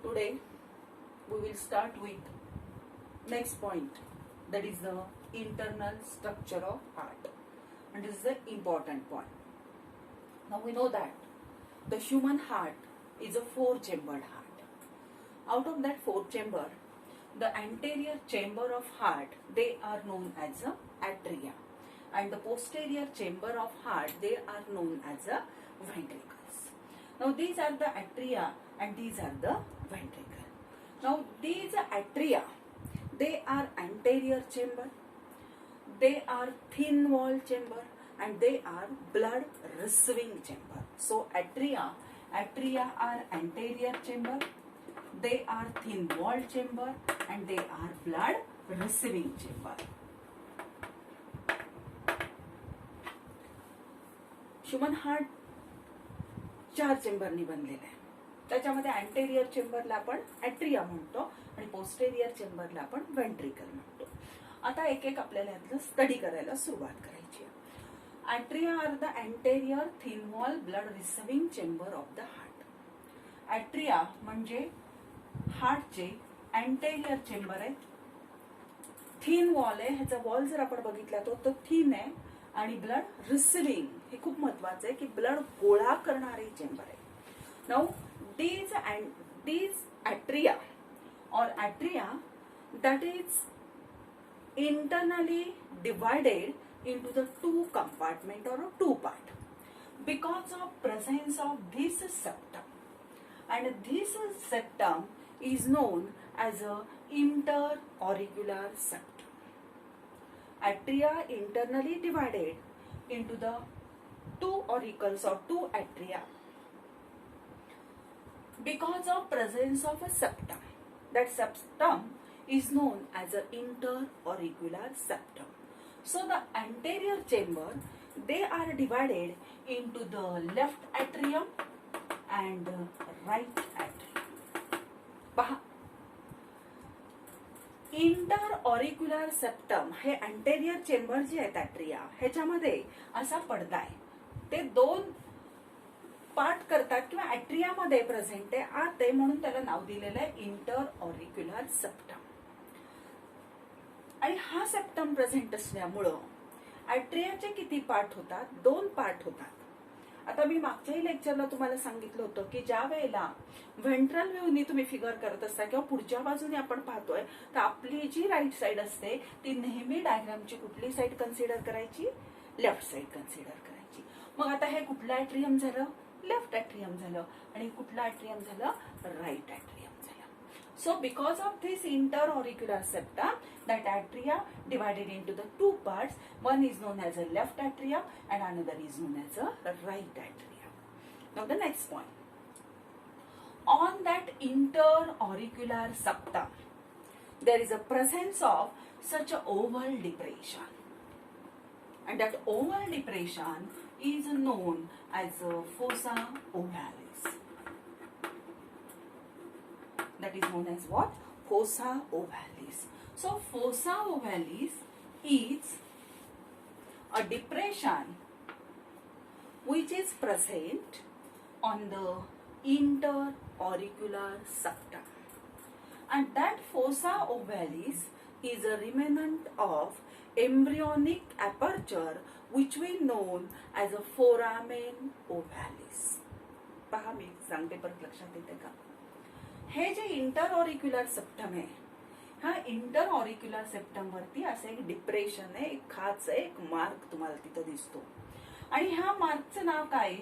today we will start with next point, that is the internal structure of heart, and this is the important point. Now we know that the human heart is a four-chambered heart. Out of that four chamber, the anterior chamber of heart, they are known as a atria, and the posterior chamber of heart, they are known as a ventricles. Now these are the atria and these are the ventricle. Now these atria, they are anterior chamber, they are thin wall chamber, and they are blood receiving chamber. So atria are anterior chamber, they are thin wall chamber, and they are blood receiving chamber. Human heart चार चेंबरनी बनलेलं आहे. त्याच्यामध्ये anterior चेंबरला आपण ॲट्रिया म्हणतो आणि posterior चेंबरला आपण ventricle म्हणतो. आता एक एक आपल्याला यातलं स्टडी करायला सुरुवात करायची आहे. Atria are the anterior thin wall blood receiving chamber of the heart. Atria म्हणजे हार्टचे अँटेरियर चेंबर आहे, थिन वॉल आहे. ह्याचा वॉल जर आपण बघितला तो थिन आहे, आणि ब्लड रिसिव्हिंग हे खूप महत्वाचं आहे की ब्लड गोळा करणारे चेंबर आहे. Now these atria or atria, that is internally divided into the two compartment or two part because of presence of this septum, and this septum is known as a interauricular septum. Atria internally divided into the two auricles or two atria because of presence of a septum. That septum is known as an interauricular septum. So the anterior chamber, they are divided into the left atrium and right atrium. पहा, इंटरऑरिक्युलर septum हे anterior chamber जे आहेत ॲट्रिया ह्याच्यामध्ये असा पडदा आहे. ते दोन पार्ट करतात किंवा ॲट्रियामध्ये प्रेझेंट आहे आत आहे, म्हणून त्याला नाव दिलेलं आहे इंटरऑरिक्युलर सेप्टम. आणि हा सेप्टम प्रेझेंट असल्यामुळं ॲट्रियाचे किती पार्ट होतात? दोन पार्ट होतात. आता मी मागच्याही लेक्चरला तुम्हाला सांगितलं होतं की ज्या वेळेला व्हेंट्रल व्ह्यूनी तुम्ही फिगर करत असता किंवा पुढच्या बाजूने आपण पाहतोय, तर आपली जी राईट साइड असते ती नेहमी डायग्रामची कुठली साइड कन्सिडर करायची? लेफ्ट साइड कन्सिडर करायची. मग आता हे कुठलं ॲट्रियम झालं? लेफ्ट ॲट्रियम झालं. आणि कुठलं ॲट्रियम झालं? राईट ॲट्रियम झालं. So because of this interauricular septum, that atria divided into the two parts, one is known as a left atrium and another is known as a right atrium. Now the next point. On that interauricular septum, there is a presence of such a oval depression. And that oval depression is known as a fossa ovalis. That is known as what? Fossa ovalis. So fossa ovalis is a depression which is present on the interauricular septum, and that fossa ovalis is a remnant of embryonic aperture which we known as a foramen ovalis. पहा, मी सांगते परत लक्षात येते का? हे जे इंटरऑरिक्युलर septum आहे, हा इंटरऑरिक्युलर सेप्टम वरती असं एक डिप्रेशन आहे, एक खाच आहे, एक मार्क तुम्हाला तिथं दिसतो. आणि ह्या मार्कचं नाव काय?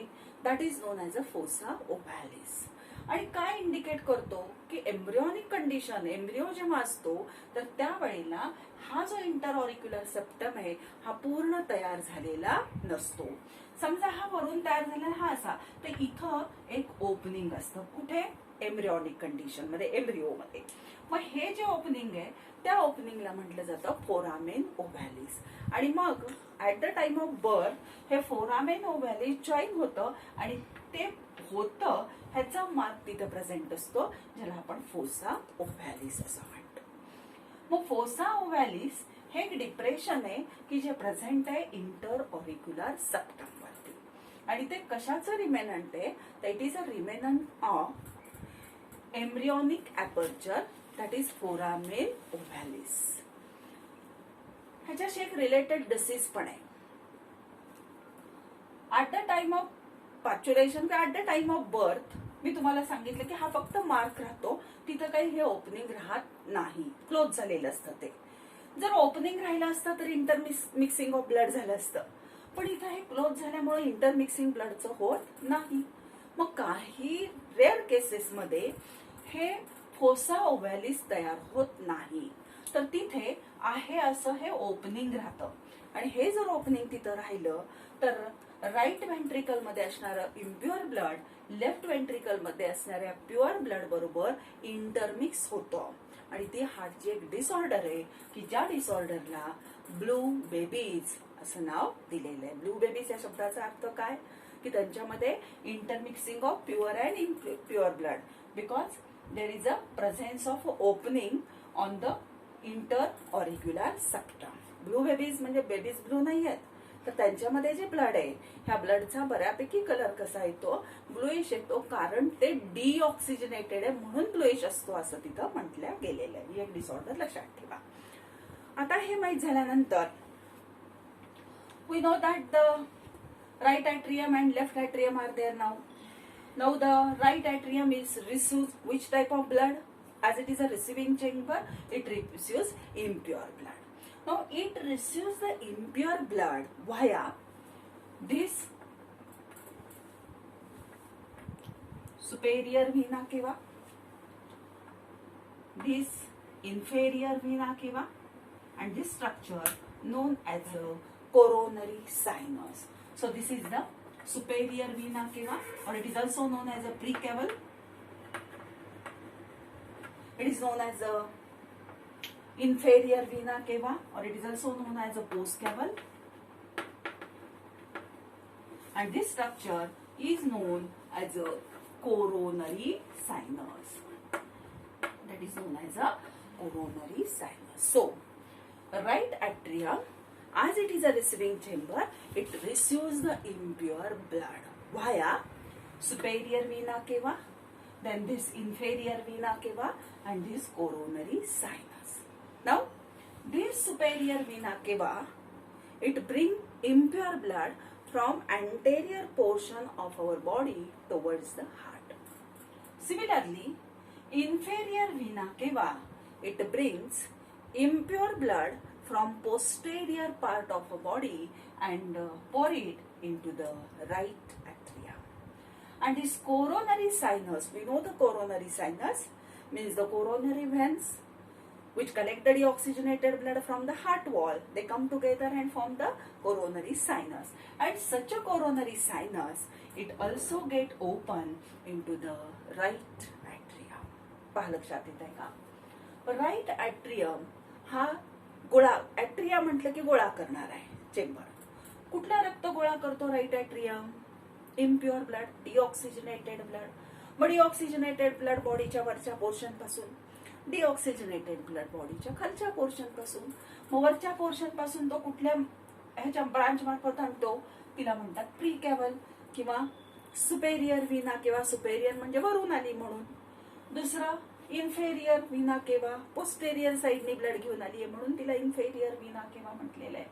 That is known as a fossa ovalis. आणि काय इंडिकेट करतो की एम्ब्रिओनिक कंडिशन, एम्ब्रिओ जेव्हा असतो तर त्यावेळेला हा जो इंटरऑरिक्युलर सेप्टम आहे हा पूर्ण तयार झालेला नसतो. समजा हा वरून तयार झालेला हा असा, तर इथं एक ओपनिंग असतं. कुठे? एम्ब्रिओनिक कंडिशन मध्ये, एम्ब्रिओ मध्ये. मग हे जे ओपनिंग आहे त्या ओपनिंगला म्हटलं जातं फोरामेन ओव्हॅलिस. आणि मग at the time of birth हे फोरामेन ओव्हॅलिस जॉईन होतं आणि ते होतं ह्याचा मार्क तिथे प्रेझेंट असतो, ज्याला आपण फोसा ओव्हॅलिस असं म्हणतो. मग फोसा ओव्हॅलिस हे एक डिप्रेशन आहे की जे प्रेझेंट आहे इंटरऑरिक्युलर सेप्टम वरती. आणि ते कशाचं रिमेनंट आहे? तर it is a remnant of embryonic aperture, that is foramen ovalis. ह्याच्याशी एक रिलेटेड डिसीज पण आहे. At the time of parturition किंवा at the time of birth मी तुम्हाला सांगितलं की हा फक्त मार्क राहतो, तिथं काही हे ओपनिंग राहत नाही, क्लोज झालेलं असतं ते. जर ओपनिंग राहिलं असतं तर इंटरमिक्सिंग ऑफ ब्लड झालं असतं, पण इथं हे क्लोज झाल्यामुळे इंटरमिक्सिंग ब्लडचं होत नाही. मग काही रेअर केसेसमध्ये हे फोसा ओव्हॅलिस तयार होत नाही, तर तिथे आहे असं हे ओपनिंग राहतं. आणि हे जर ओपनिंग तिथं राहिलं तर राईट व्हेंट्रिकल मध्ये असणारं इम्प्युअर ब्लड लेफ्ट व्हेंट्रिकल मध्ये असणाऱ्या प्युअर ब्लड बरोबर इंटरमिक्स होतं. आणि ती हार्टची एक डिसऑर्डर आहे की ज्या डिसऑर्डरला ब्लू बेबीज असं नाव दिलेलं आहे. ब्लू बेबीज या शब्दाचा अर्थ काय की त्यांच्यामध्ये intermixing of pure and impure blood, because there is a presence of opening on the inter auricular septum. Blue babies म्हणजे बेबीज ब्लू नाही आहेत, तर त्यांच्यामध्ये जे ब्लड आहे ह्या ब्लडचा बऱ्यापैकी कलर कसा येतो, ब्लूइश येतो, कारण ते डीऑक्सिजनेटेड आहे म्हणून ब्लूइश असतो असं तिथं म्हटलं गेलेलं आहे. ही एक डिसऑर्डर लक्षात ठेवा. आता हे माहित झाल्यानंतर we know that the right atrium and left atrium are there now. Now the right atrium is receives which type of blood? As it is a receiving chamber, it receives impure blood. Now it receives the impure blood via this superior vena cava, this inferior vena cava, and this structure known as a coronary sinus. So this is the superior vena cava, or it is also known as a precaval. It is known as a inferior vena cava, or it is also known as a postcaval. And this structure is known as a coronary sinus. That is known as a coronary sinus. So, right atrium, as it is a receiving chamber, it receives the impure blood via superior vena cava, then this inferior vena cava, and this coronary sinus. Now, this superior vena cava, it brings impure blood from anterior portion of our body towards the heart. Similarly, inferior vena cava, it brings impure blood from posterior part of a body and pour it into the right atrium. And this coronary sinus, we know the coronary sinus means the coronary veins which collect the deoxygenated blood from the heart wall. They come together and form the coronary sinus. And such a coronary sinus, it also get open into the right atrium. पहा लक्षात येत आहे का? Right atrium हा गोळा, ॲट्रिया म्हटलं की गोळा करणार आहे चेंबर. कुठला रक्त गोळा करतो right atrium? Impure blood, deoxygenated blood. मग डिऑक्सिजनेटेड ब्लड बॉडीच्या वरच्या पोर्शन पासून, डिऑक्सिजनेटेड ब्लड बॉडीच्या खालच्या पोर्शन पासून. मग वरच्या पोर्शन पासून तो कुठल्या ह्याच्या ब्रांच मार्फत आणतो, तिला म्हणतात प्रीकॅव्हल किंवा सुपेरियर व्हिना, किंवा सुपेरियर म्हणजे वरून आली म्हणून. दुसरं इन्फेरियर व्हिना केवा, पोस्टेरियर साइडने ब्लड घेऊन आली आहे म्हणून तिला इन्फेरियर व्हिना केवा म्हटलेलं आहे.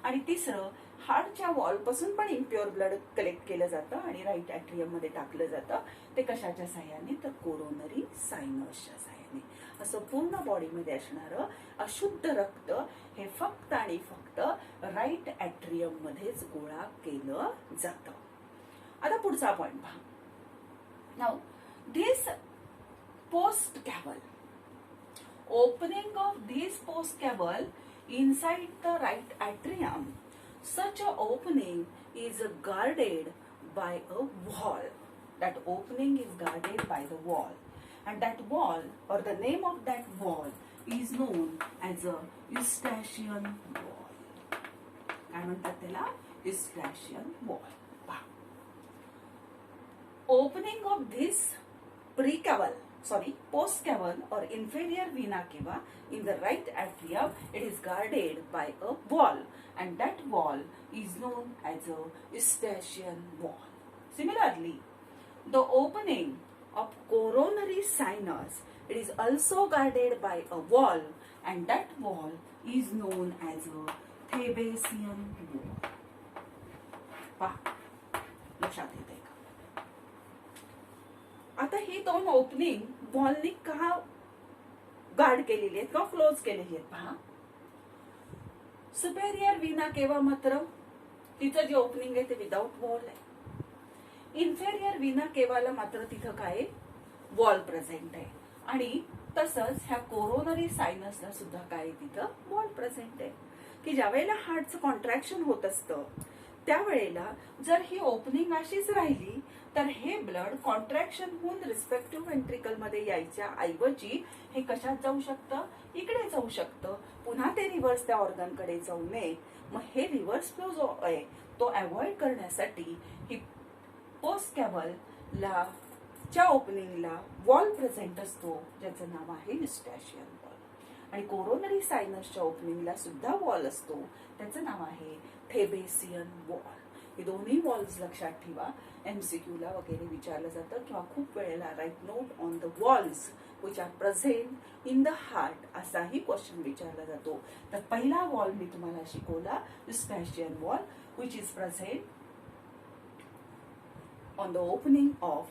आणि तिसरं हार्टच्या वॉल पासून पण इम्प्युअर ब्लड कलेक्ट केलं जातं आणि राईट ॲट्रियम मध्ये टाकलं जातं. ते कशाच्या साह्याने? तर कोरोनरी सायनसच्या साह्याने. असं पूर्ण बॉडीमध्ये असणारं अशुद्ध रक्त हे फक्त आणि फक्त राईट ॲट्रियम मध्येच गोळा केलं जातं. आता पुढचा पॉइंट पहा. Now this postcaval, opening of this postcaval inside the right atrium, such a opening is guarded by a wall. That opening is guarded by the wall, and that wall, or the name of that wall, is known as a Eustachian wall. काय म्हणतात त्याला? Eustachian wall. Opening of this postcaval or inferior vena cava in the right atrium, it is guarded by a wall, and that wall is known as a Eustachian wall. Similarly, the opening of coronary sinus, it is also guarded by a wall, and that wall is known as a Thebesian wall. पहा, लक्षात येते का? आता ही दोन opening वॉलनी का guard केलेली आहेत किंवा क्लोज केलेली आहेत? पहा, सुपेरियर विना केवा मात्र तिचं जे ओपनिंग आहे ते विदाउट वॉल आहे. इन्फेरियर विना केवाला मात्र तिथं काय वॉल प्रेझेंट आहे. आणि तसंच ह्या कोरोनरी सायनसला सुद्धा काय तिथं वॉल प्रेझेंट आहे. की ज्या वेळेला हार्टचं कॉन्ट्रॅक्शन होत असतं त्यावेळेला जर ही ओपनिंग अशीच राहिली तर हे ब्लड कॉन्ट्रॅक्शन होऊन रिस्पेक्टिव्ह व्हेंट्रिकल मध्ये यायच्या ऐवजी हे कशात जाऊ शकतं? इकडे जाऊ शकतं. पुन्हा ते रिव्हर्स त्या ऑर्गन कडे जाऊ नये. मग हे रिव्हर्स फ्लो जो आहे तो अवॉइड करण्यासाठी ही पोस्ट कॅव्हलला च्या ओपनिंगला वॉल प्रेझेंट असतो ज्याचं नाव आहे युस्टॅशियन वॉल. आणि कोरोनरी सायनसच्या ओपनिंगला सुद्धा वॉल असतो त्याचं नाव आहे थेबेसियन वॉल. हे दोन्ही वॉल्स लक्षात ठेवा. MCQ ला वगैरे विचारलं जातं किंवा खूप वेळेला write note on the valves which are present in the heart असाही क्वेश्चन विचारला जातो. तर पहिला वॉल मी तुम्हाला शिकवला eustachian valve which is present on the opening of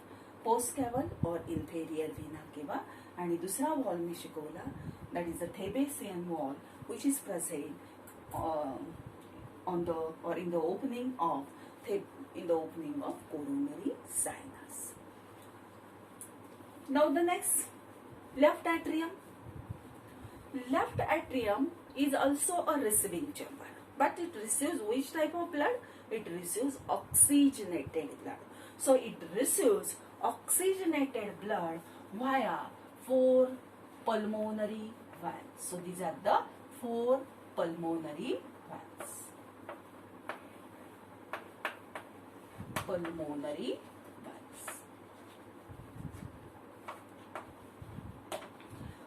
post caval or inferior vena cava. आणि दुसरा वॉल मी शिकवला that is the Thebesian wall which is present on the or in the opening of coronary sinus. Now the next, left atrium. Left atrium is also a receiving chamber, but it receives which type of blood? It receives oxygenated blood. So it receives oxygenated blood via 4 pulmonary veins. So these are the 4 pulmonary veins. Pulmonary veins.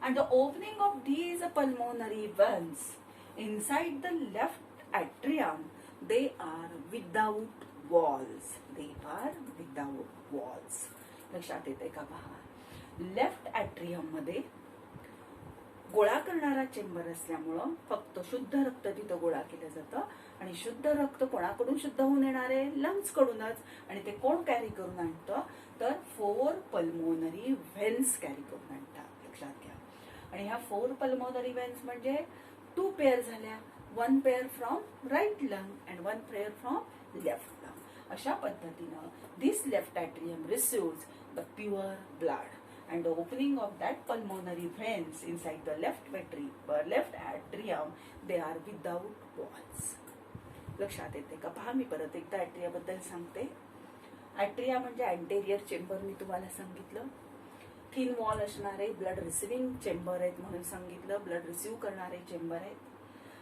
And the opening of these pulmonary veins inside the left atrium, they are without walls. They are without walls. लक्षात येते का? पहा, left ऍट्रियम मध्ये गोळा करणारा chamber असल्यामुळं फक्त शुद्ध रक्त तिथं गोळा केलं जातं. आणि शुद्ध रक्त कोणाकडून शुद्ध होऊन येणारे? लंग्स कडूनच. आणि ते कोण कॅरी करून आणतं? तर 4 पल्मोनरी व्हेन्स कॅरी करून आणतात. लक्षात घ्या. आणि ह्या 4 पल्मोनरी व्हेन्स म्हणजे 2 पेअर झाल्या. 1 pair from right lung and 1 pair from left lung. अशा पद्धतीनं this left atrium receives the pure blood, and the opening of that pulmonary veins inside the left atrium, they are without walls. लक्षात येते का? पहा, मी परत एकदा ऍट्रिया बद्दल सांगते. ऍट्रिया म्हणजे अँटेरियर चेंबर मी तुम्हाला सांगितलं. थिन वॉल असणारे ब्लड रिसिव्हिंग चेंबर आहेत म्हणून सांगितलं. ब्लड रिसिव्ह करणारे चेंबर आहेत.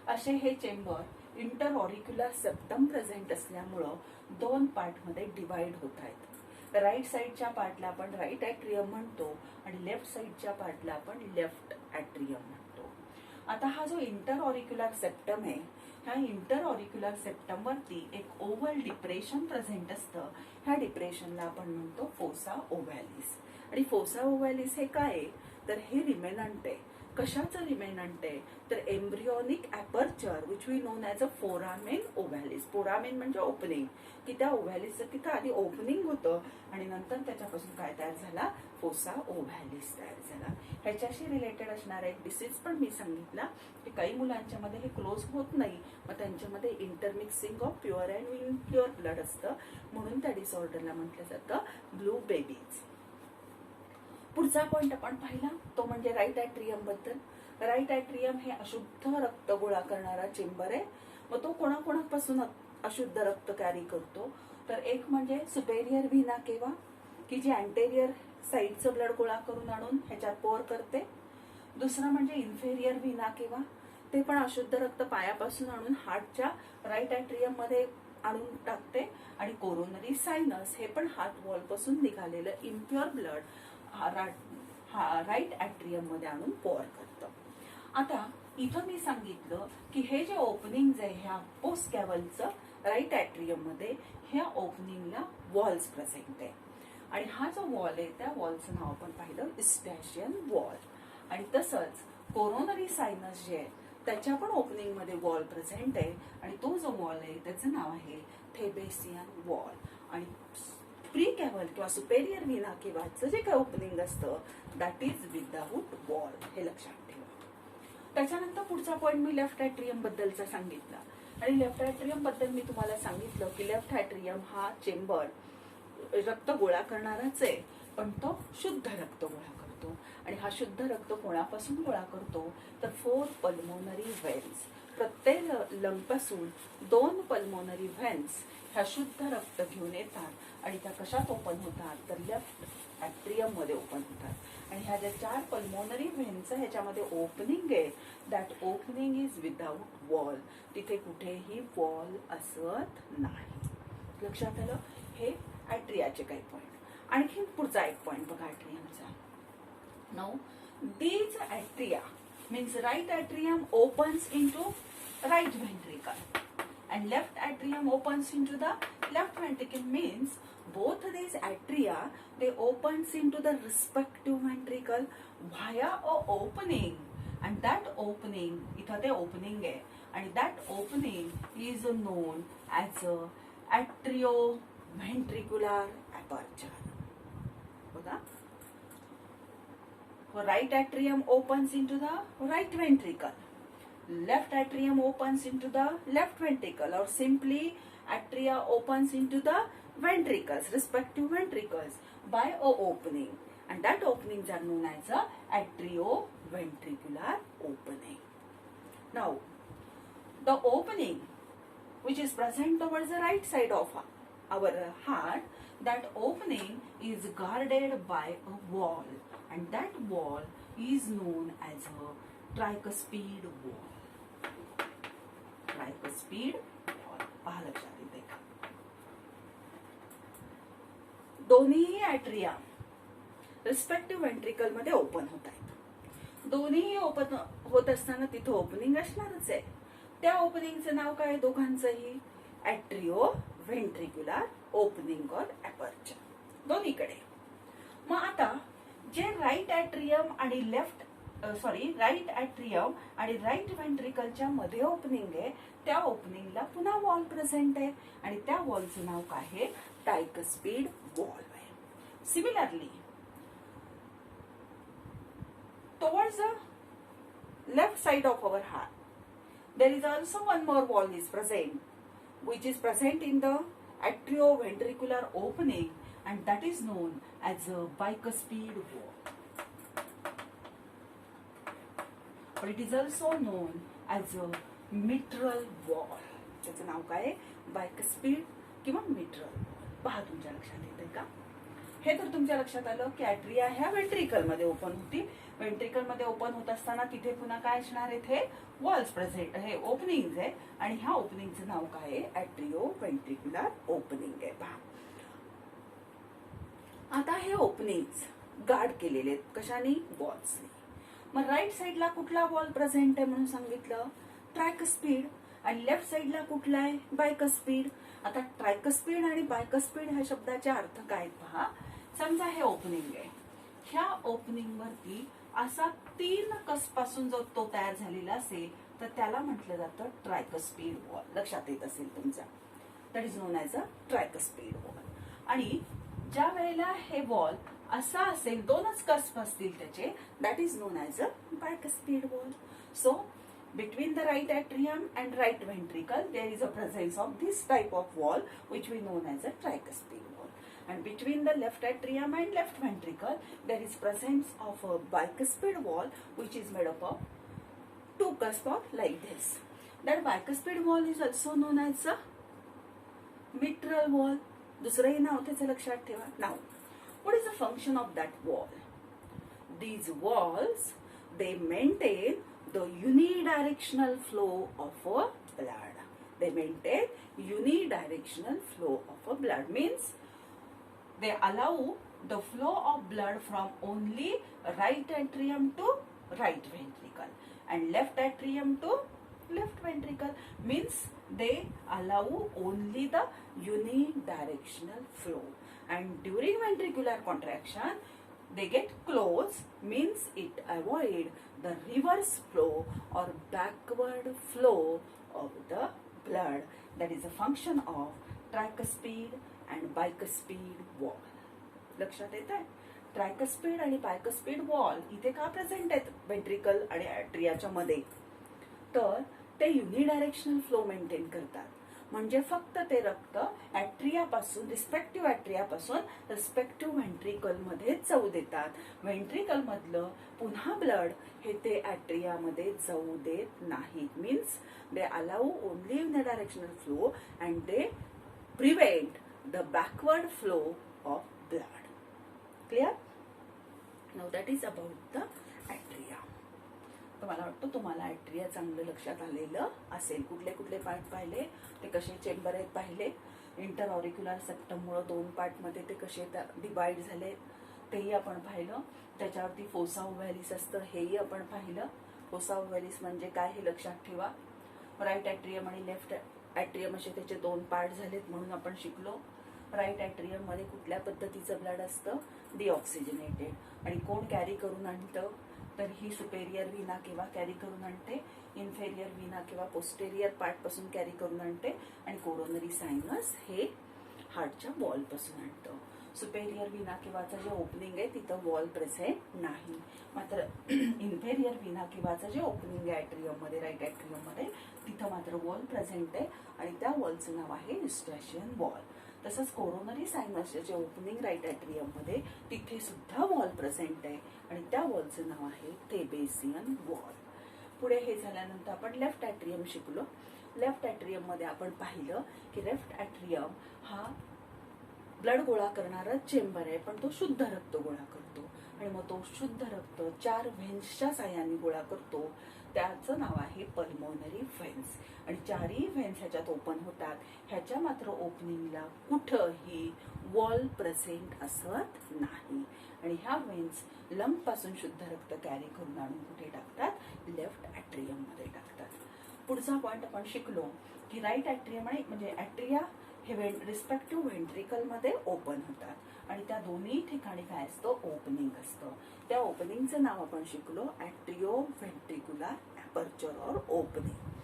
असे हे चेंबर इंटरऑरिक्युलर सेप्टम प्रेझेंट असल्यामुळं 2 पार्ट मध्ये डिवाइड होत आहेत. राईट साइडच्या पार्टला आपण राईट ऍट्रियम म्हणतो आणि लेफ्ट साइडच्या पार्टला आपण लेफ्ट ऍट्रियम म्हणतो. आता हा जो इंटरऑरिक्युलर सेप्टम आहे, ह्या इंटरऑरिक्युलर सेप्टम वरती एक ओव्हल डिप्रेशन प्रेझेंट असतं. ह्या डिप्रेशनला आपण म्हणतो फोसा ओव्हॅलिस. आणि फोसा ओव्हॅलिस हे काय आहे? तर हे रिमेनंट आहे. कशाचं रिमेनंट आहे? तर embryonic aperture which we known as a foramen ovalis. Foramen म्हणजे ओपनिंग, की त्या ओव्हॅलिसचं तिथं आधी ओपनिंग होतं आणि नंतर त्याच्यापासून काय तयार झाला? फोसा ओव्हॅलिस तयार झाला. ह्याच्याशी रिलेटेड असणारा एक डिसीज पण मी सांगितला की काही मुलांच्या मध्ये हे क्लोज होत नाही, मग त्यांच्यामध्ये intermixing of pure and impure blood असतं, म्हणून त्या डिसऑर्डरला म्हटलं जातं ब्लू बेबीज. पुढचा पॉइंट आपण पाहिला तो म्हणजे राईट ऍट्रियम बद्दल. राईट ऍट्रियम हे अशुद्ध रक्त गोळा करणारा चेंबर आहे. मग तो कोणाकोणापासून अशुद्ध रक्त कॅरी करतो? तर एक म्हणजे सुपेरियर व्हिना केवा, की जी अँटेरियर साईडचं ब्लड गोळा करून आणून ह्याच्यात पोअर करते. दुसरं म्हणजे इन्फेरियर व्हिना केवा, ते पण अशुद्ध रक्त पायापासून आणून हार्टच्या राईट ऍट्रियम मध्ये आणून टाकते. आणि कोरोनरी सायनस हे पण हार्ट वॉल पासून निघालेलं इम्प्युअर ब्लड राईट ऍट्रियम मध्ये आणून पोअर करतं. आता इथं मी सांगितलं की हे जे ओपनिंग आहे ह्या पोस्ट कॅव्हलचं राईट ऍट्रियम मध्ये, ह्या ओपनिंगला वॉल्स प्रेझेंट आहे. आणि हा जो वॉल आहे त्या वॉलचं नाव आपण पाहिलं इस्टॅशियन वॉल. आणि तसंच कोरोनरी सायनस जे आहे त्याच्या पण ओपनिंग मध्ये वॉल प्रेझेंट आहे आणि तो जो वॉल आहे त्याचं नाव आहे थेबेसियन वॉल. आणि प्री कॅव्हल किंवा सुपेरियर व्हिना केव्हाचं जे काय ओपनिंग असतं दॅट इज विदाउट वॉल, हे लक्षात ठेवा. त्याच्यानंतर पुढचा पॉईंट मी लेफ्ट ॲट्रियम बद्दलचा सांगितला. आणि लेफ्ट ॲट्रियम बद्दल मी तुम्हाला सांगितलं की लेफ्ट ॲट्रियम हा चेंबर रक्त गोळा करणाराच आहे, पण तो शुद्ध रक्त गोळा करतो. आणि हा शुद्ध रक्त कोणापासून गोळा करतो तर 4 पल्मोनरी व्हेन्स. प्रत्येक लंगपासून 2 पल्मोनरी व्हेन्स ह्या शुद्ध रक्त घेऊन येतात आणि त्या कशात ओपन होतात तर लेफ्ट ॲट्रियम मध्ये ओपन होतात. आणि ह्या ज्या 4 पल्मोनरी व्हेन्स ह्याच्यामध्ये ओपनिंग आहे that opening is without wall. तिथे कुठेही वॉल असत नाही. लक्षात आलं? हे ॲट्रियाचे काही पॉईंट. आणखी पुढचा एक पॉईंट बघा ॲट्रियमचा. Now these atria means right atrium opens into right ventricle and left atrium opens into the left ventricle, means both these atria they opens into the respective ventricle via a opening, and that opening इथं ते opening आहे आणि that opening is known as a atrioventricular aperture. बघा, right atrium opens into the right ventricle, left atrium opens into the left ventricle, or simply atria opens into the ventricles, respective ventricles by a opening, and that openings are known as a atrioventricular opening. Now the opening which is present towards the right side of our heart, that opening is guarded by a wall, and that wall is known as a tricuspid wall. Tricuspid wall. पहा लक्षात येते का? दोन्ही ॲट्रिया respective ventricle मध्ये open होत आहेत. दोन्ही open होत असताना तिथं ओपनिंग असणारच आहे. त्या ओपनिंगचं नाव काय दोघांचंही? ॲट्रिओव्हेंट्रिक्युलर ओपनिंग और ॲपर्चर, दोन्हीकडे. मग आता जे राईट ॲट्रियम आणि राईट ॲट्रियम आणि राईट व्हेंट्रिकलच्या मध्ये ओपनिंग आहे त्या ओपनिंगला पुन्हा वॉल प्रेझेंट आहे आणि त्या वॉलचं नाव काय आहे? ट्रायकस्पिड वॉल आहे. Similarly towards the left side of our heart there is also one more wall is present, which is present in the atrioventricular opening, and that is known as a bicuspid wall, or it is also known as a mitral wall. त्याचं नाव काय? Bicuspid किंवा mitral valve. पहा तुमच्या लक्षात येते का? हे तर तुमच्या लक्षात आलं की ॲट्रिया ह्या व्हेंट्रिकल मध्ये ओपन होती. व्हेंट्रिकल मध्ये ओपन होत असताना तिथे पुन्हा काय असणार? इथे वॉल्स प्रेझेंट, हे ओपनिंग आहे आणि ह्या ओपनिंगचं नाव काय आहे? ॲट्रिओव्हेंट्रिक्युलर ओपनिंग आहे. पहा आता हे ओपनिंग गार्ड केलेले आहेत कशाने? वॉल्सने. मग राईट साईडला कुठला वॉल प्रेझेंट आहे म्हणून सांगितलं? ट्रायकस्पिड. आणि लेफ्ट साईडला कुठला आहे? बायकस्पिड. आता ट्रायकस्पिड आणि बायकस्पिड ह्या शब्दाचे अर्थ काय पहा. समजा हे ओपनिंग आहे, ह्या ओपनिंग वरती असा 3 कस पासून जर तो तयार झालेला असेल तर त्याला म्हटलं जातं ट्रायकस्पिड वॉल. लक्षात येत असेल तुमच्या? That is known as a tricuspid valve. आणि ज्या वेळेला हे वॉल असा असेल, 2च कस्प असतील त्याचे, that is known as a bicuspid valve. So between the right atrium and right ventricle there is a presence of this type of wall which we known as a tricuspid wall, and between the left atrium and left ventricle there is presence of a bicuspid wall which is made up of 2 cusps like this. That bicuspid wall is also known as a mitral wall. दुसरंही नाव त्याचं लक्षात ठेवा. Now what is the function of that wall? These walls they maintain the unidirectional flow of a blood. They maintain unidirectional flow of a blood, means they allow the flow of blood from only right atrium to right ventricle and left atrium to left ventricle, means they allow only the unidirectional flow. and during ventricular contraction they get closed, means it avoid the reverse flow or backward flow of the blood. That is a function of tricuspid and bicuspid wall. लक्षात येत आहे? ट्रायकस्पिड आणि bicuspid wall इथे का present आहेत ventricle आणि ॲट्रियाच्या मध्ये? तर ते युनिडायरेक्शनल फ्लो मेंटेन करतात. म्हणजे फक्त ते रक्त ॲट्रियापासून रिस्पेक्टिव्ह ॲट्रियापासून रिस्पेक्टिव्ह व्हेंट्रिकल मध्ये जाऊ देतात. व्हेंट्रिकल मधलं पुन्हा ब्लड हे ते ॲट्रियामध्ये जाऊ देत नाहीत. Means they allow only unidirectional flow and they prevent the backward flow of blood. Clear? Now that is about the atria. तर मला वाटतं तुम्हाला ॲट्रिया चांगलं लक्षात आलेलं असेल. कुठले कुठले पार्ट पाहिले, ते कसे चेंबर आहेत पाहिले, इंटर ऑरिक्युलर सेप्टममुळे 2 पार्टमध्ये ते कसे डिवाइड झाले तेही आपण पाहिलं. त्याच्यावरती फोसा ओव्हॅलिस असतं हेही आपण पाहिलं. फोसा ओव्हॅलिस म्हणजे काय हे लक्षात ठेवा. राईट ॲट्रियम आणि लेफ्ट ॲट्रियम असे त्याचे 2 पार्ट झालेत म्हणून आपण शिकलो. राईट ॲट्रियम मध्ये कुठल्या पद्धतीचं ब्लड असतं? डिऑक्सिजनेटेड. आणि कोण कॅरी करून आणतं? तर ही सुपेरियर व्हिना किंवा कॅरी करून आणते, इन्फेरियर व्हिना किंवा पोस्टेरियर पार्ट पासून कॅरी करून आणते, आणि कोरोनरी सायनस हे हार्टच्या वॉल पासून आणतं. सुपेरियर व्हिना किंवाचं जे ओपनिंग आहे तिथं वॉल प्रेझेंट नाही. मात्र इन्फेरियर व्हिना किंवाचं जे ओपनिंग आहे ॲट्रियम मध्ये, राईट ॲट्रियम मध्ये, तिथं मात्र वॉल प्रेझेंट आहे आणि त्या वॉलचं नाव आहे युस्टॅशियन वॉल. तसंच कोरोनरी सायनसचे जे ओपनिंग राईट ॲट्रियम मध्ये तिथे सुद्धा वॉल प्रेझेंट आहे आणि त्या वॉलचं नाव आहे थेबेसियन वॉल. पुढे हे झाल्यानंतर आपण लेफ्ट ॲट्रियम शिकलो. लेफ्ट ॲट्रियम मध्ये आपण पाहिलं की लेफ्ट ॲट्रियम हा ब्लड गोळा करणारा चेंबर आहे, पण तो शुद्ध रक्त गोळा करतो. आणि मग तो शुद्ध रक्त 4 व्हेन्सच्या साह्याने गोळा करतो. त्याचं नाव आहे पल्मोनरी व्हेन्स. आणि 4ही व्हेन्स ह्याच्यात ओपन होतात. ह्याच्या मात्र ओपनिंगला कुठंही वॉल प्रेझेंट असत नाही. आणि ह्या व्हेन्स लंग पासून शुद्ध रक्त कॅरी करून आणून कुठे टाकतात? लेफ्ट ॲट्रियम मध्ये टाकतात. पुढचा पॉइंट आपण शिकलो की राईट ॲट्रियम आणि म्हणजे ॲट्रिया हे रिस्पेक्टिव्ह व्हेंट्रिकल मध्ये ओपन होतात आणि त्या दोन्ही ठिकाणी काय असतं? ओपनिंग असतं. त्या ओपनिंगचं नाव आपण शिकलो ॲट्रिओ व्हेंट्रिक्युलर ॲपर्चर ऑर ओपनिंग.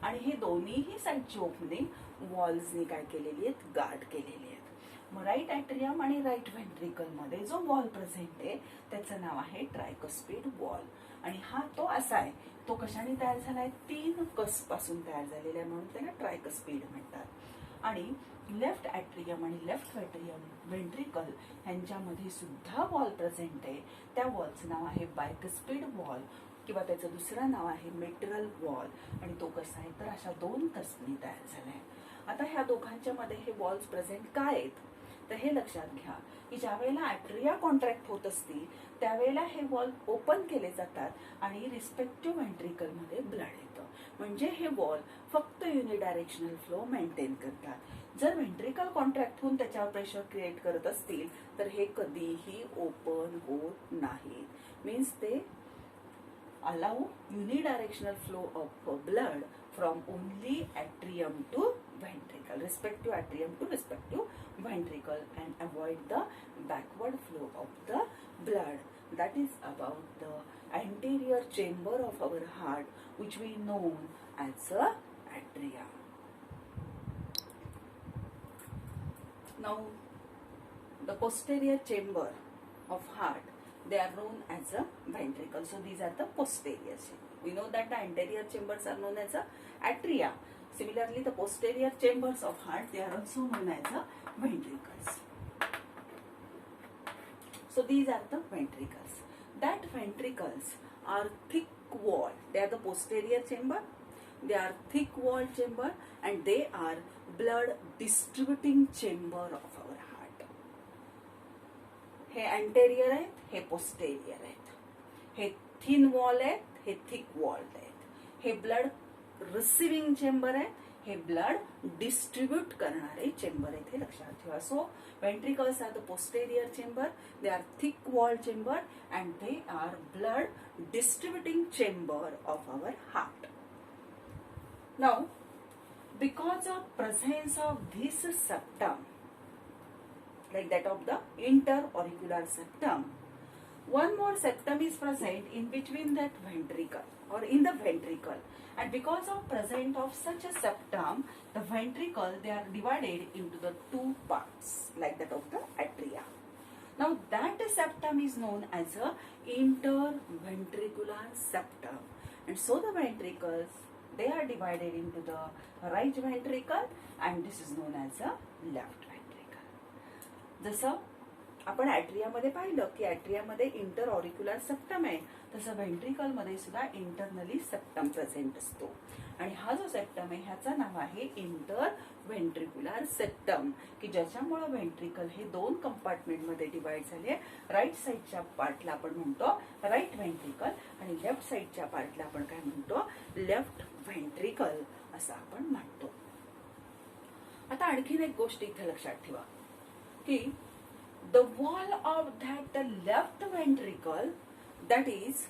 आणि हे दोन्हीही साईडची ओपनिंग वॉल्सनी काय केलेली आहेत? गार्ड केलेली आहेत. मग राईट ॲट्रियम आणि राईट व्हेंट्रिकल मध्ये जो वॉल प्रेझेंट आहे त्याचं नाव आहे ट्रायकस्पिड वॉल. आणि हा तो असा आहे, तो कशाने तयार झालाय? 3 कस पासून तयार झालेला आहे म्हणून त्याला ट्रायकस्पिड म्हणतात. आणि लेफ्ट ॲट्रियम आणि लेफ्ट व्हेंट्रिकल यांच्यामध्ये सुद्धा वॉल प्रेझेंट आहे. त्या वॉलचं नाव आहे बायकस्पिड वॉल किंवा त्याचं दुसरं नाव आहे मिट्रल वॉल. आणि तो कसा आहे? तर अशा 2 कसनी तयार झालाय. आता ह्या दोघांच्या मध्ये हे वॉल्स प्रेझेंट काय आहेत? तर हे लक्षात घ्या की ज्या वेळेला ॲट्रिया कॉन्ट्रॅक्ट होत असतील त्यावेळेला हे वॉल ओपन केले जातात आणि रिस्पेक्टिव्ह व्हेंट्रिकल मध्ये ब्लड येतं. म्हणजे हे वॉल फक्त युनिडायरेक्शनल फ्लो मेंटेन करतात. जर व्हेंट्रिकल कॉन्ट्रॅक्ट होऊन त्याच्यावर प्रेशर क्रिएट करत असतील तर हे कधीही ओपन होत नाही. मीन्स ते allow unidirectional flow of blood from only atrium to ventricle, respective atrium to respective ventricle, and avoid the backward flow of the blood. That is about the anterior chamber of our heart, which we know as a atria. Now, the posterior chamber of heart, they are known as a ventricle. So these are the posterior chamber. We know that the anterior chambers are known as a atria. Similarly, the posterior chambers of heart, they are also known as a ventricles. So these are the ventricles. That ventricles are thick wall. They are the posterior chamber. They are thick wall chamber and they are blood distributing chamber of our heart. हे anterior आहेत, हे posterior आहेत. हे thin wall आहेत, हे thick wall आहेत. हे blood receiving chamber आहे, हे ब्लड डिस्ट्रीब्यूट करणारे चेंबर आहेत. हे लक्षात ठेवा. So ventricles are the posterior chamber, they are thick wall chamber and they are blood distributing chamber of our heart. Now, because of presence of this septum like that of the interauricular septum. One more septum is present in between that ventricle or in the ventricle, and because of presence of such a septum, the ventricle, they are divided into the two parts like that of the atria. Now that septum is known as a interventricular septum, and so the ventricles, they are divided into the right ventricle and this is known as a left ventricle. जसं आपण ॲट्रियामध्ये पाहिलं की ॲट्रियामध्ये इंटरऑरिक्युलर septum आहे, तसं व्हेंट्रिकलमध्ये सुद्धा internally septum present असतो आणि हा जो सेप्टम आहे ह्याचं नाव आहे इंटर व्हेंट्रिक्युलर सेप्टम, की ज्याच्यामुळे व्हेंट्रिकल हे दोन कंपार्टमेंटमध्ये डिवाइड झाले. राईट साईडच्या पार्टला आपण म्हणतो राईट व्हेंट्रिकल आणि लेफ्ट साईडच्या पार्टला आपण काय म्हणतो, लेफ्ट व्हेंट्रिकल असं आपण म्हणतो. आता आणखीन एक गोष्ट इथे लक्षात ठेवा की the wall of that left ventricle, that is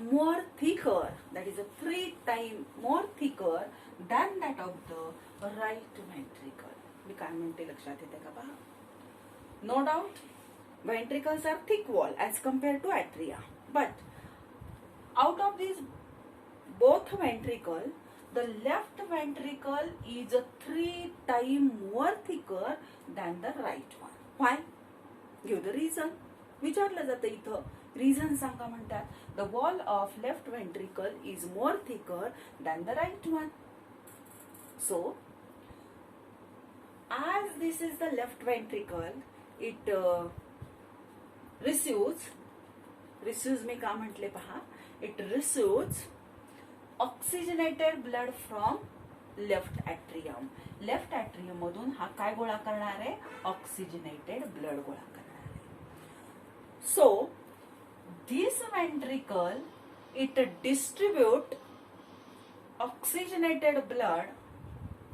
more thicker, that is a 3 times more thicker than that of the right ventricle. मी काय म्हणते लक्षात येते का पहा. No doubt ventricles are thick wall as compared to atria, but out of these both ventricle, the left ventricle is a 3 times more thicker than the right one. Why? Give the reason. विचारलं जातं इथं, reason सांगा म्हणतात. The wall of left ventricle is more thicker than the right one. So as this is the left ventricle, it receives मी का म्हटले पहा, it receives oxygenated blood from left atrium. Left atrium मधून हा काय गोळा करणार आहे, ऑक्सिजनेटेड ब्लड गोळा करणार आहे. So this ventricle, it distribute oxygenated blood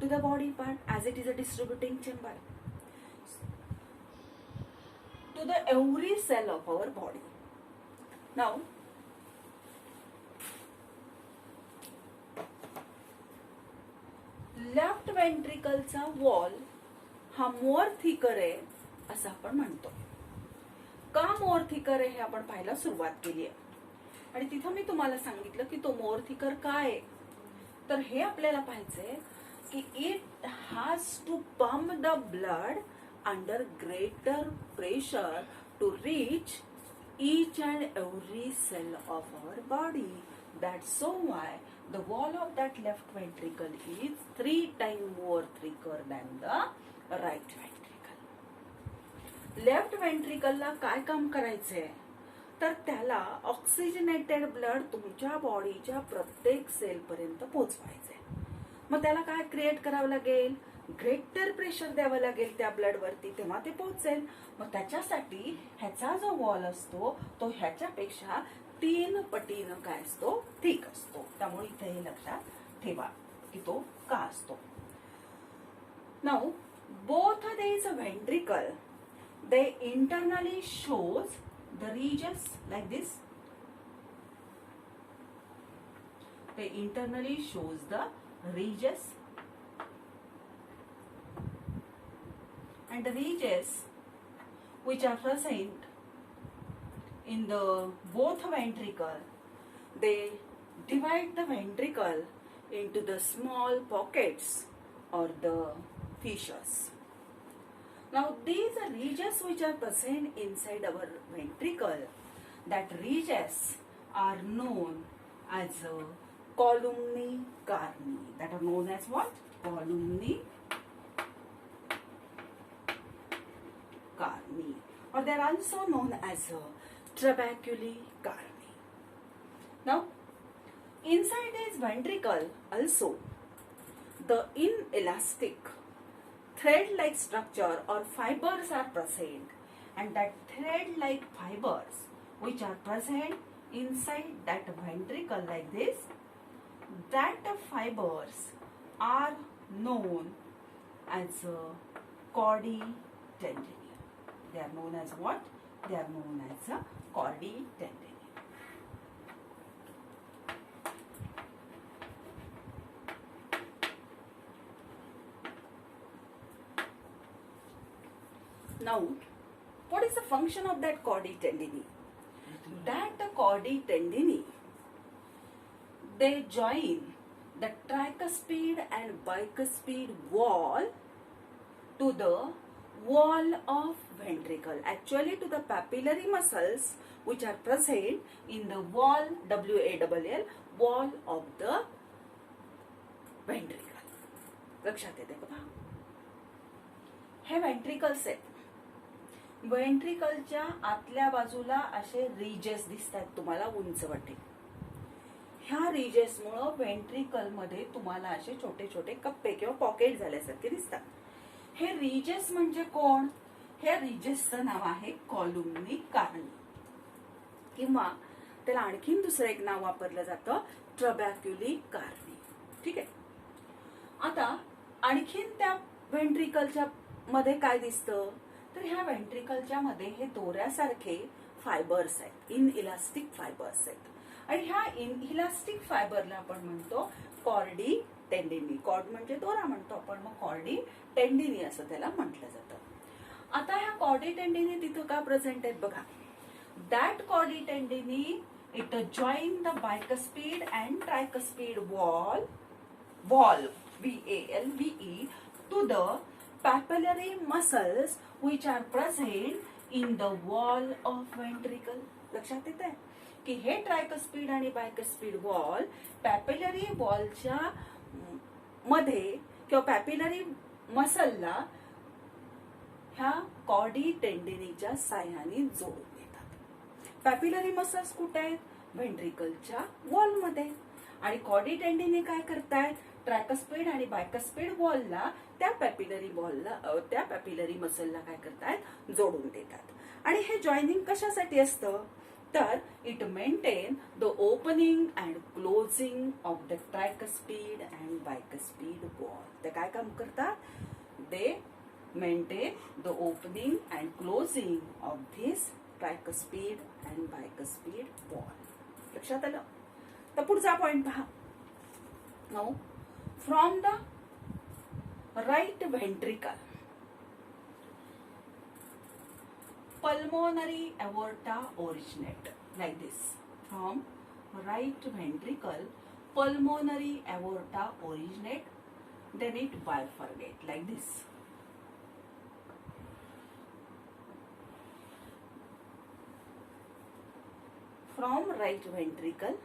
to the body part as it is a distributing chamber to the every cell of our body. Now left व्हेंट्रिकलचा वॉल हा मोर थिकर आहे असं आपण म्हणतो. का मोर थिकर आहे हे आपण पाहायला सुरुवात केली आहे आणि तिथं मी तुम्हाला सांगितलं की तो मोर थिकर काय आहे. तर हे आपल्याला पाहायचंय की it has to pump the blood under greater pressure to reach each and every cell of our body. That's so why the wall of that left ventricle is 3 times more thicker than the right ventricle. Left व्हेंट्रिकलला काय काम करायचंय, तर त्याला oxygenated blood तुमच्या बॉडीच्या प्रत्येक sale पर्यंत पोहोचवायचंय. मग त्याला काय क्रिएट करावं लागेल, ग्रेटर प्रेशर द्यावं लागेल त्या ब्लड वरती, तेव्हा ते पोहोचेल. मग त्याच्यासाठी ह्याचा जो वॉल असतो तो ह्याच्यापेक्षा 3 पटीनं काय असतो, थिक असतो. त्यामुळे इथे हे लक्षात ठेवा की तो का असतो. Now both these ventricle, they internally shows the regions like this. They internally shows the regions, and the regions which are present in the both ventricle, they divide the ventricle into the small pockets or the fissures. Now these regions which are present inside our ventricle, that regions are known as columni carni. That are known as what? Columni carni, or they are also known as trabeculae carni. Now inside this ventricle also the inelastic thread-like structure or fibers are present, and that thread-like fibers which are present inside that ventricle like this, that fibers are known as chordae tendineae. They are known as what? They are known as chordae tendineae. Now What is the function of that chordae tendineae? That the chordae tendineae, they join the tricuspid and bicuspid wall to the wall of ventricle, actually to the papillary muscles which are present in the wall, WALL, wall of the ventricle. लक्षात येते बघा. हे व्हेंट्रिकल्स आहेत. व्हेंट्रिकलच्या आतल्या बाजूला असे ridges दिसतात तुम्हाला उंच वाटे. ह्या रिजेसमुळे व्हेंट्रिकल मध्ये तुम्हाला असे छोटे छोटे कप्पे किंवा पॉकेट झाल्यासारखे दिसतात. हे रिजेस म्हणजे कोण? हे रिजेसचं नाव आहे कॉलुमनी कार्नी, किंवा त्याला आणखीन दुसरं एक नाव वापरलं जातं ट्रबॅक्युली कार्नी. ठीक आहे. आता आणखीन त्या व्हेंट्रिकलच्या मध्ये काय दिसतं? तर ह्या व्हेंट्रिकलच्या मध्ये हे दोऱ्यासारखे फायबर्स आहेत, इनइलास्टिक फायबर्स आहेत. आणि ह्या इनइलास्टिक फायबरला आपण म्हणतो कॉर्डी टेंडिनी. कॉर्ड म्हणजे दोरा म्हणतो आपण, मग कॉर्डी टेंडिनी असं त्याला म्हटलं जातं. आता ह्या कॉर्डी टेंडिनी तिथं का प्रेझेंट आहेत बघा. That chordae tendineae it join the bicuspid and tricuspid valve VALVE to the papillary muscles which are present in the wall of ventricle. लक्षात येत आहे की हे ट्रायकस्पीड आणि बायकस्पीड वॉल पॅपिलरी वॉलच्या मध्ये किंवा पॅपिलरी मसलला ह्या कॉर्डी टेंडिनीच्या साह्याने जोडून देतात. पॅपिलरी मसल्स कुठे आहेत? व्हेंट्रिकलच्या वॉलमध्ये. आणि कॉर्डी टेंडिनी काय करतायत? ट्रायकस्पीड आणि बायकस्पीड वॉलला त्या पॅपिलरी मसलला काय करतायत? जोडून देतात. आणि हे जॉईनिंग कशासाठी असतं? तर it maintain the opening and closing of the tricuspid and bicuspid valve. ते काय काम करतात? They maintain the opening and closing of this tricuspid and bicuspid valve. लक्षात आलं? तर पुढचा पॉइंट पहा. Now from the right ventricle, pulmonary aorta originate like this. From right ventricle, pulmonary aorta originate, then it bifurcate like this. From right ventricle,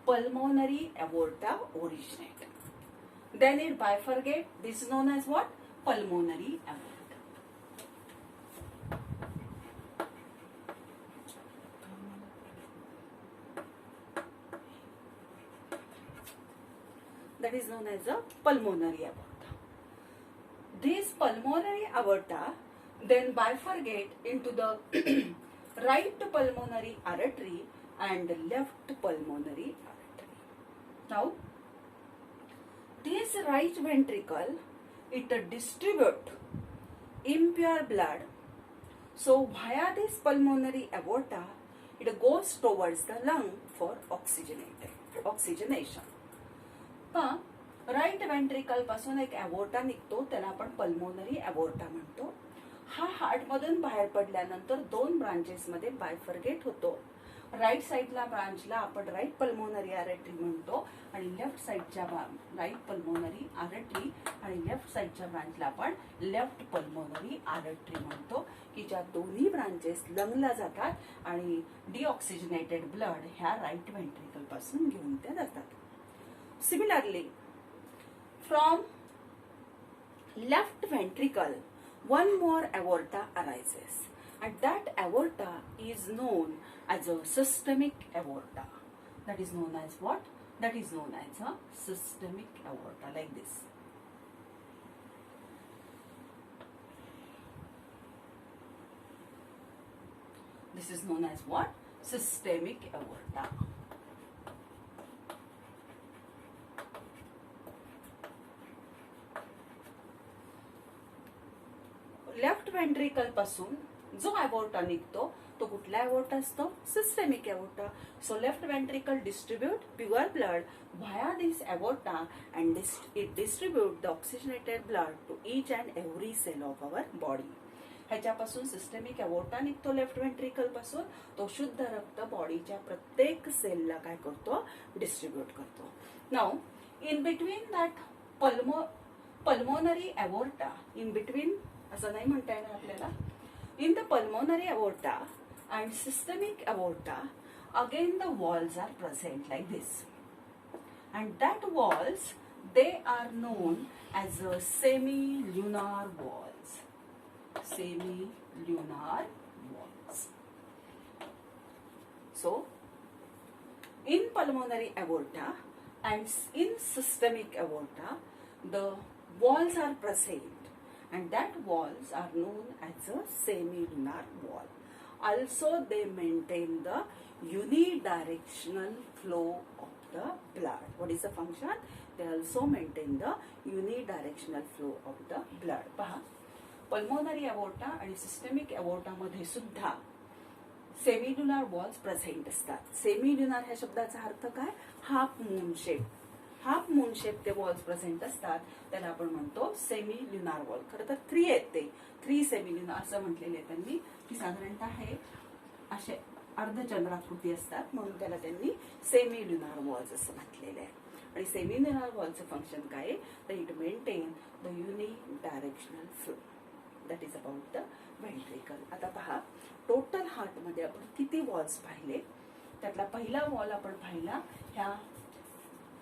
pulmonary aorta originate. Then it bifurcate. This is known as what? Pulmonary aorta. That is known as a pulmonary aorta. This pulmonary aorta then bifurcate into the right pulmonary artery and left pulmonary artery. Now, this right ventricle, it distribute impure blood. So via this pulmonary aorta, it goes towards the lung for oxygenation. Right ventricle पासून एक अवोर्टा निघतो, त्याला आपण pulmonary अवोर्टा म्हणतो. हा heart मधून बाहेर पडल्यानंतर दोन ब्रांचेस मध्ये बायफर्गेट होतो. राइट साइडला ब्रांचला आपण राइट पल्मोनरी आर्टरी म्हणतो आणि लेफ्ट साइडच्या राइट पल्मोनरी आर्टरी आणि लेफ्ट साइडच्या ब्रांचला आपण लेफ्ट पल्मोनरी आर्टरी म्हणतो, की ज्या दोन्ही ब्रांचेस लंगला जातात आणि डिऑक्सिजनेटेड ब्लड ह्या राइट वेंट्रिकल पासून घेऊन त्या जातात. Similarly from left ventricle one more aorta arises, and that aorta is known as a systemic aorta. That is known as what? That is known as a systemic aorta, like this. This is known as what? Systemic aorta. Left ventricle पासून जो aorta निघतो तो कुठला aorta असतो? Systemic aorta. So left ventricle distribute pure blood via this aorta and it distribute the oxygenated blood to each and every cell of our body. ह्याच्यापासून systemic अवोर्टा निघतो left ventricle पासून. तो शुद्ध रक्त बॉडीच्या प्रत्येक सेलला काय करतो, डिस्ट्रीब्यूट करतो. Now in between that pulmonary aorta, in between असं नाही म्हणता येणार आपल्याला, in the pulmonary aorta and systemic aorta, again the walls are present like this, and that walls, they are known as semilunar walls. Semilunar walls. So in pulmonary aorta and in systemic aorta, the walls are present, and that walls are known as a semilunar wall. Also they maintain the unidirectional flow of the blood. What is the function? They also maintain the unidirectional flow of the blood. पहा, pulmonary अवोर्टा आणि systemic अवोर्टा मध्ये सुद्धा सेमिल्युनर walls present असतात. सेमिल्युनर ह्या शब्दाचा अर्थ काय? Half moon shape. Half moon shape ते वॉल्स प्रेझेंट असतात, त्याला आपण म्हणतो सेमिल्युनार वॉल. खरं तर 3 आहेत ते, 3 सेमिल्युनार असं म्हटलेले त्यांनी, की साधारणतः हे असे अर्धचंद्राकृती असतात, म्हणून त्याला त्यांनी सेमिल्युनार वॉल्स असं म्हटलेले आहे. आणि सेमिल्युनार वॉलचं फंक्शन काय? तर it maintain the unidirectional flow. That is about the ventricle. आता पहा, टोटल हार्टमध्ये आपण किती वॉल्स पाहिले. त्यातला पहिला वॉल आपण पाहिला ह्या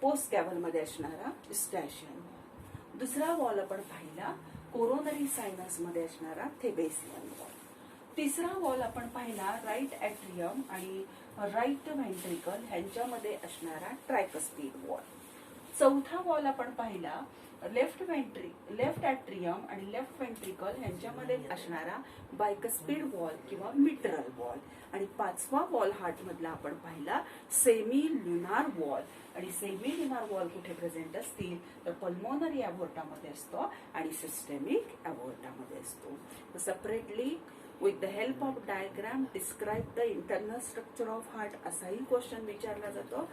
पोस्ट कॅव्हल मध्ये असणारा स्टॅशियन वॉल. दुसरा वॉल आपण पाहिला कोरोनरी सायनस मध्ये असणारा थेबेसियन वॉल. तिसरा वॉल आपण पाहिला राईट ॲट्रियम आणि राईट व्हेंट्रिकल ह्यांच्यामध्ये असणारा ट्रायकस्पिड वॉल. चौथा वॉल आपण पाहिला लेफ्ट ॲट्रियम आणि लेफ्ट व्हेंट्रिकल ह्यांच्यामध्ये असणारा बायकस्पिड वॉल किंवा मिट्रल वॉल. आणि पाचवा वॉल हार्ट मधला आपण पाहिला सेमिल्युनार वॉल. आणि सेमिल्युनार वॉल कुठे प्रेझेंट असतील तर पल्मोनरी अवोर्टामध्ये असतो आणि सिस्टेमिक अवोर्टामध्ये असतो. Separately with the help of diagram describe the internal structure of heart असाही क्वेश्चन विचारला जातो,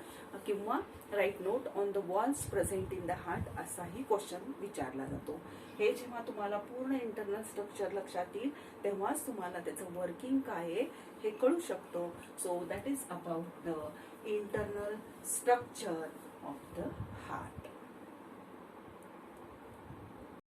किंवा write note on the walls present in the heart असाही क्वेश्चन विचारला जातो. हे जेव्हा तुम्हाला पूर्ण इंटरनल स्ट्रक्चर लक्षात येईल तेव्हाच तुम्हाला त्याचं वर्किंग काय आहे हे कळू शकतो. So that is about the internal structure of the heart.